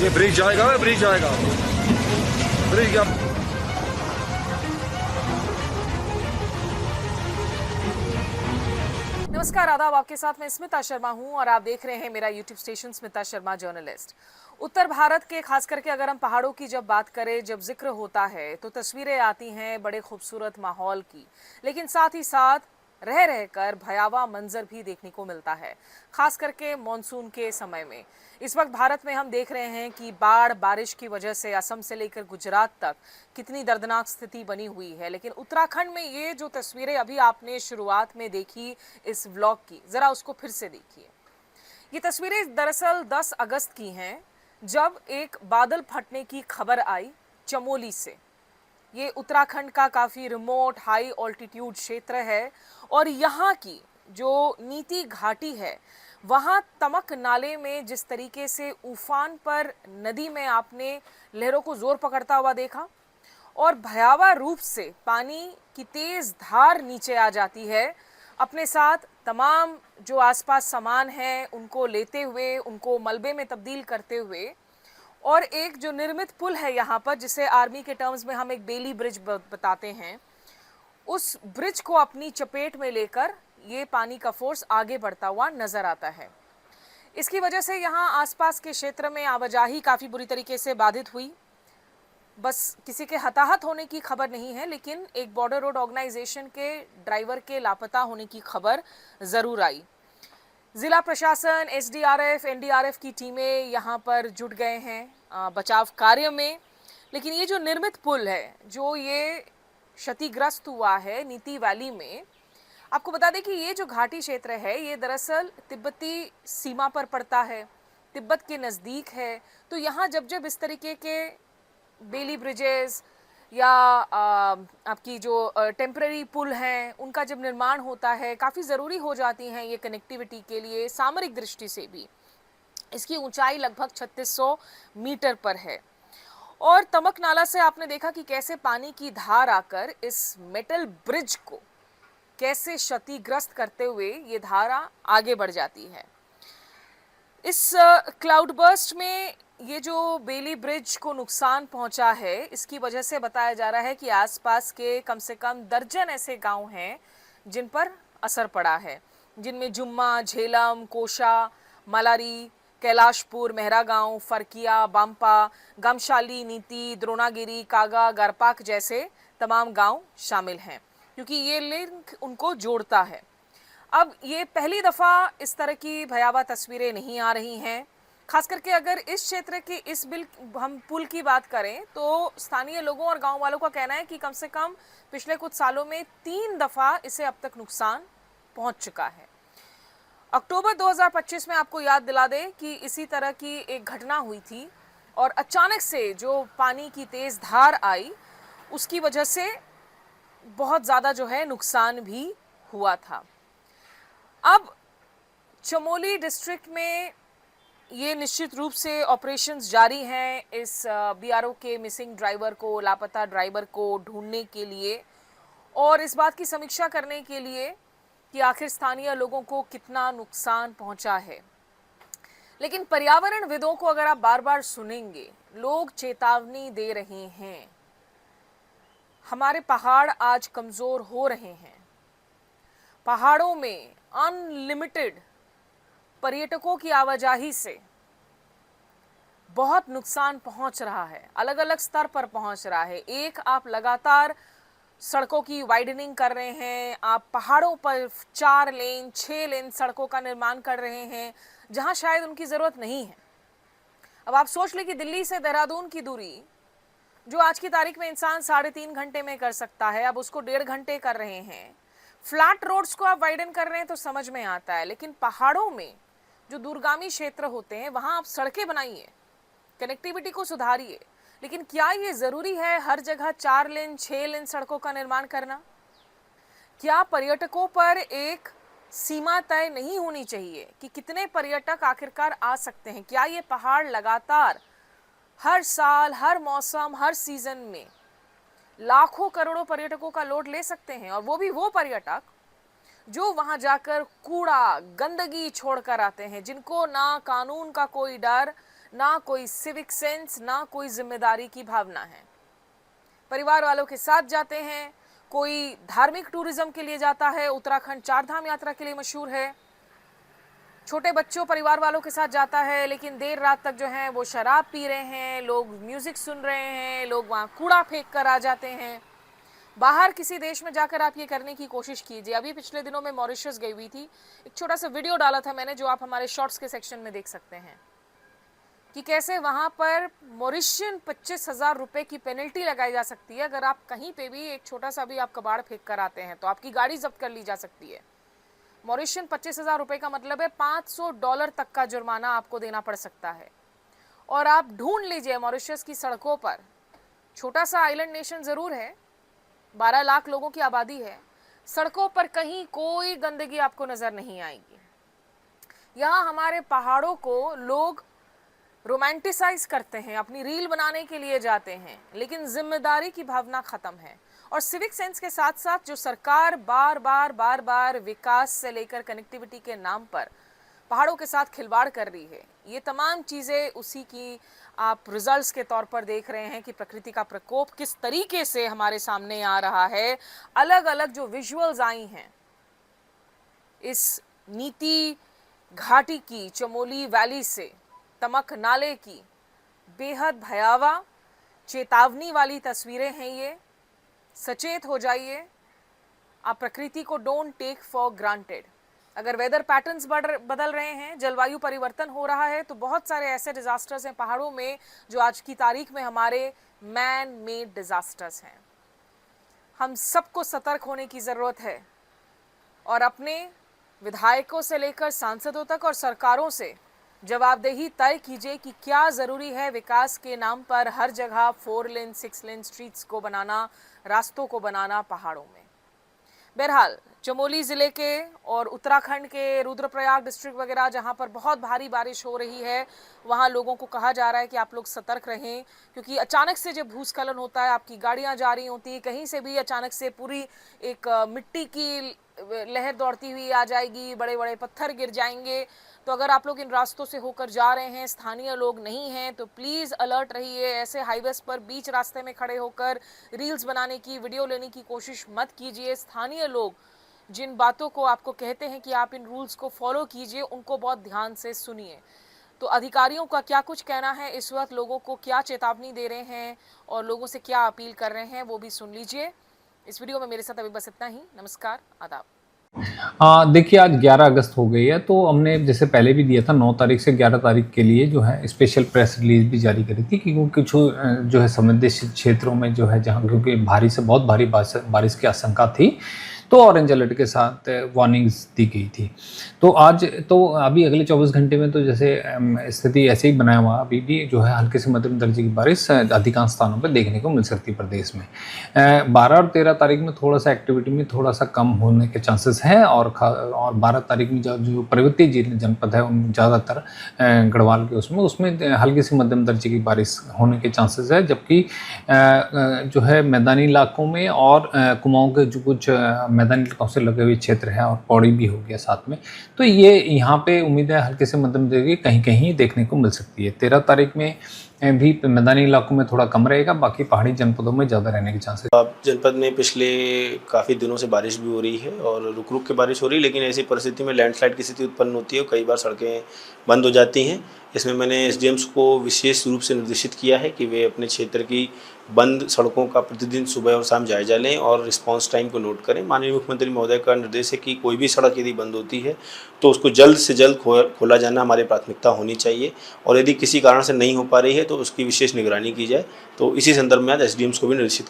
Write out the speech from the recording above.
ये ब्रिज जाएगा, ब्रिज जाएगा, ब्रिज क्या। नमस्कार, आदाब। आपके साथ मैं स्मिता शर्मा हूं और आप देख रहे हैं मेरा YouTube station Smita Sharma journalist. उत्तर भारत के खास करके अगर हम पहाड़ों की जब बात करें, जब जिक्र होता है तो तस्वीरें आती हैं बड़े खूबसूरत माहौल की, लेकिन साथ ही साथ रह रहकर भयावह मंजर भी देखने को मिलता है, खास करके मॉनसून के समय में। इस वक्त भारत में हम देख रहे हैं कि बाढ़ बारिश की वजह से असम से लेकर गुजरात तक कितनी दर्दनाक स्थिति बनी हुई है। लेकिन उत्तराखंड में ये जो तस्वीरें अभी आपने शुरुआत में देखी इस व्लॉग की, जरा उसको फिर से देखिए। ये तस्वीरें दरअसल 10 अगस्त की हैं, जब एक बादल फटने की खबर आई चमोली से। ये उत्तराखंड का काफ़ी रिमोट हाई ऑल्टीट्यूड क्षेत्र है और यहाँ की जो नीति घाटी है, वहाँ तमक नाले में जिस तरीके से उफान पर नदी में आपने लहरों को जोर पकड़ता हुआ देखा और भयावह रूप से पानी की तेज धार नीचे आ जाती है, अपने साथ तमाम जो आसपास सामान हैं उनको लेते हुए, उनको मलबे में तब्दील करते हुए, और एक जो निर्मित पुल है यहाँ पर, जिसे आर्मी के टर्म्स में हम एक बेली ब्रिज बताते हैं, उस ब्रिज को अपनी चपेट में लेकर ये पानी का फोर्स आगे बढ़ता हुआ नजर आता है। इसकी वजह से यहाँ आसपास के क्षेत्र में आवाजाही काफ़ी बुरी तरीके से बाधित हुई। बस किसी के हताहत होने की खबर नहीं है, लेकिन एक बॉर्डर रोड ऑर्गेनाइजेशन के ड्राइवर के लापता होने की खबर ज़रूर आई। जिला प्रशासन, एसडीआरएफ, एनडीआरएफ की टीमें यहाँ पर जुट गए हैं बचाव कार्य में। लेकिन ये जो निर्मित पुल है, जो ये क्षतिग्रस्त हुआ है नीति वैली में, आपको बता दें कि ये जो घाटी क्षेत्र है ये दरअसल तिब्बती सीमा पर पड़ता है, तिब्बत के नज़दीक है। तो यहाँ जब जब इस तरीके के बेली ब्रिजेस या आपकी जो टेम्पररी पुल हैं उनका जब निर्माण होता है, काफ़ी ज़रूरी हो जाती हैं ये कनेक्टिविटी के लिए, सामरिक दृष्टि से भी। इसकी ऊंचाई लगभग 3600 मीटर पर है और तमक नाला से आपने देखा कि कैसे पानी की धार आकर इस मेटल ब्रिज को कैसे क्षतिग्रस्त करते हुए ये धारा आगे बढ़ जाती है। इस क्लाउड बर्स्ट में ये जो बेली ब्रिज को नुकसान पहुंचा है, इसकी वजह से बताया जा रहा है कि आसपास के कम से कम दर्जन ऐसे गांव हैं जिन पर असर पड़ा है, जिनमें जुम्मा, झेलम, कोशा, मलारी, कैलाशपुर, मेहरा गांव, फरकिया, बांपा, गमशाली, नीति, द्रोणागिरी, कागा, गरपाक जैसे तमाम गांव शामिल हैं, क्योंकि ये लिंक उनको जोड़ता है। अब ये पहली दफ़ा इस तरह की भयावह तस्वीरें नहीं आ रही हैं। खास करके अगर इस क्षेत्र के इस हम पुल की बात करें तो स्थानीय लोगों और गांव वालों का कहना है कि कम से कम पिछले कुछ सालों में 3 दफ़ा इसे अब तक नुकसान पहुंच चुका है। अक्टूबर 2025 में आपको याद दिला दें कि इसी तरह की एक घटना हुई थी और अचानक से जो पानी की तेज़ धार आई, उसकी वजह से बहुत ज़्यादा जो है नुकसान भी हुआ था। अब चमोली डिस्ट्रिक्ट में ये निश्चित रूप से ऑपरेशंस जारी हैं इस बीआरओ के मिसिंग ड्राइवर को, लापता ड्राइवर को ढूंढने के लिए और इस बात की समीक्षा करने के लिए कि आखिर स्थानीय लोगों को कितना नुकसान पहुंचा है। लेकिन पर्यावरणविदों को अगर आप बार बार सुनेंगे, लोग चेतावनी दे रहे हैं, हमारे पहाड़ आज कमज़ोर हो रहे हैं। पहाड़ों में अनलिमिटेड पर्यटकों की आवाजाही से बहुत नुकसान पहुंच रहा है, अलग अलग स्तर पर पहुंच रहा है। एक, आप लगातार सड़कों की वाइडनिंग कर रहे हैं, आप पहाड़ों पर 4 लेन 6 लेन सड़कों का निर्माण कर रहे हैं जहां शायद उनकी ज़रूरत नहीं है। अब आप सोच लें कि दिल्ली से देहरादून की दूरी जो आज की तारीख में इंसान 3.5 घंटे में कर सकता है, अब उसको 1.5 घंटे कर रहे हैं। फ्लैट रोड्स को आप वाइडन कर रहे हैं तो समझ में आता है, लेकिन पहाड़ों में जो दूरगामी क्षेत्र होते हैं वहां आप सड़कें बनाइए, कनेक्टिविटी को सुधारिए। लेकिन क्या ये ज़रूरी है हर जगह 4 लेन 6 लेन सड़कों का निर्माण करना? क्या पर्यटकों पर एक सीमा तय नहीं होनी चाहिए कि कितने पर्यटक आखिरकार आ सकते हैं? क्या ये पहाड़ लगातार हर साल, हर मौसम, हर सीजन में लाखों करोड़ों पर्यटकों का लोड ले सकते हैं? और वो भी वो पर्यटक जो वहां जाकर कूड़ा, गंदगी छोड़कर आते हैं, जिनको ना कानून का कोई डर, ना कोई सिविक सेंस, ना कोई जिम्मेदारी की भावना है। परिवार वालों के साथ जाते हैं, कोई धार्मिक टूरिज्म के लिए जाता है, उत्तराखंड चारधाम यात्रा के लिए मशहूर है। छोटे बच्चों परिवार वालों के साथ जाता है, लेकिन देर रात तक जो है वो शराब पी रहे हैं, लोग म्यूजिक सुन रहे हैं, लोग वहाँ कूड़ा फेंक कर आ जाते हैं। बाहर किसी देश में जाकर आप ये करने की कोशिश कीजिए। अभी पिछले दिनों में मॉरिशस गई हुई थी, एक छोटा सा वीडियो डाला था मैंने, जो आप हमारे शॉर्ट्स के सेक्शन में देख सकते हैं, कि कैसे वहाँ पर मॉरिशियन 25,000 रुपये की पेनल्टी लगाई जा सकती है अगर आप कहीं पे भी एक छोटा सा भी आप कबाड़ फेंक कर आते हैं, तो आपकी गाड़ी जब्त कर ली जा सकती है। मॉरिशियन 25,000 रुपये का मतलब है $500 तक का जुर्माना आपको देना पड़ सकता है। और आप ढूंढ लीजिए मॉरिशस की सड़कों पर, छोटा सा आइलैंड नेशन ज़रूर है, 12 लाख लोगों की आबादी है, सड़कों पर कहीं कोई गंदगी आपको नज़र नहीं आएगी। यहाँ हमारे पहाड़ों को लोग रोमांटिसाइज करते हैं, अपनी रील बनाने के लिए जाते हैं, लेकिन जिम्मेदारी की भावना ख़त्म है। और सिविक सेंस के साथ साथ जो सरकार बार बार विकास से लेकर कनेक्टिविटी के नाम पर पहाड़ों के साथ खिलवाड़ कर रही है, ये तमाम चीज़ें उसी की आप रिजल्ट्स के तौर पर देख रहे हैं कि प्रकृति का प्रकोप किस तरीके से हमारे सामने आ रहा है। अलग अलग जो विजुअल्स आई हैं इस नीति घाटी की, चमोली वैली से तमक नाले की, बेहद भयावह चेतावनी वाली तस्वीरें हैं ये। सचेत हो जाइए, आप प्रकृति को डोंट टेक फॉर ग्रांटेड। अगर वेदर पैटर्न्स बदल रहे हैं, जलवायु परिवर्तन हो रहा है, तो बहुत सारे ऐसे डिजास्टर्स हैं पहाड़ों में जो आज की तारीख में हमारे मैन मेड डिजास्टर्स हैं। हम सबको सतर्क होने की ज़रूरत है और अपने विधायकों से लेकर सांसदों तक और सरकारों से जवाबदेही तय कीजिए कि क्या ज़रूरी है विकास के नाम पर हर जगह 4 लेन 6 लेन स्ट्रीट्स को बनाना, रास्तों को बनाना पहाड़ों में। बहरहाल चमोली ज़िले के और उत्तराखंड के रुद्रप्रयाग डिस्ट्रिक्ट वगैरह जहां पर बहुत भारी बारिश हो रही है, वहां लोगों को कहा जा रहा है कि आप लोग सतर्क रहें, क्योंकि अचानक से जब भूस्खलन होता है, आपकी गाड़ियां जा रही होती हैं, कहीं से भी अचानक से पूरी एक मिट्टी की लहर दौड़ती हुई आ जाएगी, बड़े बड़े पत्थर गिर जाएंगे। तो अगर आप लोग इन रास्तों से होकर जा रहे हैं, स्थानीय लोग नहीं हैं, तो प्लीज़ अलर्ट रहिए। ऐसे हाईवेज पर बीच रास्ते में खड़े होकर रील्स बनाने की, वीडियो लेने की कोशिश मत कीजिए। स्थानीय लोग जिन बातों को आपको कहते हैं कि आप इन रूल्स को फॉलो कीजिए, उनको बहुत ध्यान से सुनिए। तो अधिकारियों का क्या कुछ कहना है इस वक्त, लोगों को क्या चेतावनी दे रहे हैं और लोगों से क्या अपील कर रहे हैं, वो भी सुन लीजिए। इस वीडियो में मेरे साथ अभी बस इतना ही। नमस्कार, आदाब। देखिए आज 11 अगस्त हो गई है, तो हमने जैसे पहले भी दिया था 9 तारीख से 11 तारीख के लिए जो है स्पेशल प्रेस रिलीज भी जारी करी थी, क्योंकि कुछ जो है संवेदनशील क्षेत्रों में जो है जहां क्योंकि भारी से बहुत भारी बारिश की आशंका थी, तो ऑरेंज अलर्ट के साथ वार्निंग्स दी गई थी। तो आज तो अभी अगले 24 घंटे में तो जैसे स्थिति ऐसे ही बनाया हुआ, अभी भी जो है हल्के से मध्यम दर्जे की बारिश अधिकांश स्थानों पर देखने को मिल सकती है प्रदेश में। 12 और 13 तारीख में थोड़ा सा एक्टिविटी में थोड़ा सा कम होने के चांसेस हैं, और 12 तारीख में जो पर्वतीय जनपद है उन ज़्यादातर गढ़वाल के उसमें हल्की से मध्यम दर्जे की बारिश होने के चांसेस है, जबकि जो है मैदानी इलाकों में और कुमाऊं के जो कुछ मैदानी इलाकों से लगे हुए क्षेत्र है और पौड़ी भी हो गया साथ में, तो ये यहाँ पे उम्मीद है हल्के से मध्यम दर्जे कहीं कहीं देखने को मिल सकती है। 13 तारीख में भी मैदानी इलाकों में थोड़ा कम रहेगा, बाकी पहाड़ी जनपदों में ज़्यादा रहने के चांसेस। जनपद में पिछले काफ़ी दिनों से बारिश भी हो रही है और रुक रुक के बारिश हो रही है, लेकिन ऐसी परिस्थिति में लैंडस्लाइड की स्थिति उत्पन्न होती है और कई बार सड़कें बंद हो जाती हैं। इसमें मैंने एसडीएम्स को विशेष रूप से निर्देशित किया है कि वे अपने क्षेत्र की बंद सड़कों का प्रतिदिन सुबह और शाम जायजा लें और रिस्पांस टाइम को नोट करें। माननीय मुख्यमंत्री महोदय का निर्देश है कि कोई भी सड़क यदि बंद होती है तो उसको जल्द से जल्द खोला जाना हमारी प्राथमिकता होनी चाहिए, और यदि किसी कारण से नहीं हो पा रही है तो उसकी विशेष निगरानी की जाए। तो इसी संदर्भ में आज एसडीएम्स को भी निर्देशित किया।